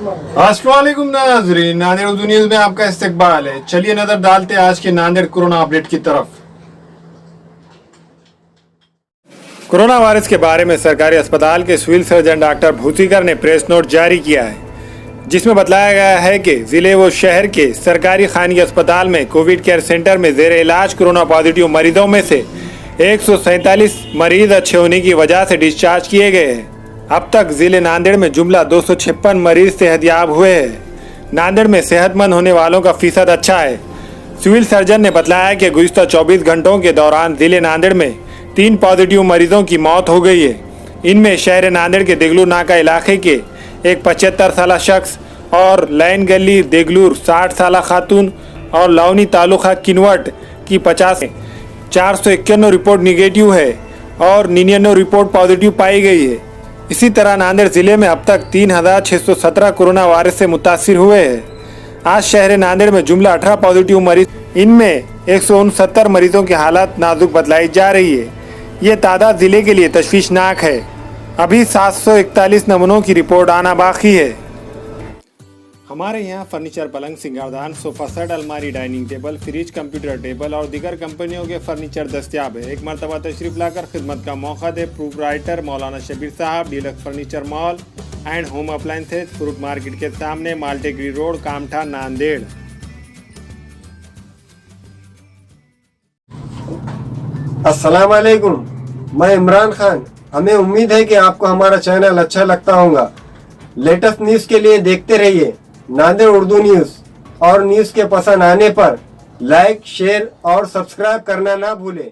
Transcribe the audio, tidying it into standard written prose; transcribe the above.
अस्सलामुअलैकुम नाज़रीन, नांदेड़ उर्दू न्यूज़ में आपका इस्तकबाल है। चलिए नजर डालते हैं आज के नांदेड़ कोरोना अपडेट की तरफ। कोरोना वायरस के बारे में सरकारी अस्पताल के सिविल सर्जन डॉक्टर भूसीकर ने प्रेस नोट जारी किया है, जिसमें बताया गया है कि जिले व शहर के सरकारी खानगी अस्पताल में कोविड केयर सेंटर में जेर इलाज कोरोना पॉजिटिव मरीजों में से 147 मरीज अच्छे होने की वजह से डिस्चार्ज किए गए हैं। अब तक जिले नांदेड़ में जुमला 256 मरीज सेहतयाब हुए हैं। नांदेड़ में सेहतमंद होने वालों का फीसद अच्छा है। सिविल सर्जन ने बताया कि गुज़िश्ता 24 घंटों के दौरान जिले नांदेड़ में 3 पॉजिटिव मरीजों की मौत हो गई है। इनमें शहर नांदेड़ के देगलूर नाका इलाके के एक 75 साल शख्स और लैन गली देगलूर 60 साल खातून और लौनी तालुका किनवट की 491 रिपोर्ट निगेटिव है और 99 रिपोर्ट पॉजिटिव पाई गई है। इसी तरह नांदेड़ जिले में अब तक 3617 कोरोना वायरस से मुतासिर हुए हैं। आज शहर नांदेड़ में जुमला 18 पॉजिटिव मरीज, इनमें 169 मरीजों की हालत नाजुक बतलाई जा रही है। ये तादाद जिले के लिए तशवीशनाक है। अभी 741 नमूनों की रिपोर्ट आना बाकी है। हमारे यहाँ फर्नीचर, पलंग, सिंगारदान, सोफा सेट, अलमारी, dining table, fridge, computer table और दीगर कंपनियों के फर्नीचर दस्तियाब है। एक मरतबा तशरीफ लाकर खिदमत का मौका दे। प्रोपराइटर मौलाना शबीर साहब, deluxe furniture mall and home appliances, fruit market के सामने, माल्टेगिरी रोड, कामठा, नांदेड़। अस्सलाम वालेकुम, मैं इमरान खान। हमें उम्मीद है कि आपको हमारा चैनल अच्छा लगता होगा। लेटेस्ट न्यूज़ के लिए देखते रहिए नांदेड़ उर्दू न्यूज़, और न्यूज़ के पसंद आने पर लाइक, शेयर और सब्सक्राइब करना ना भूलें।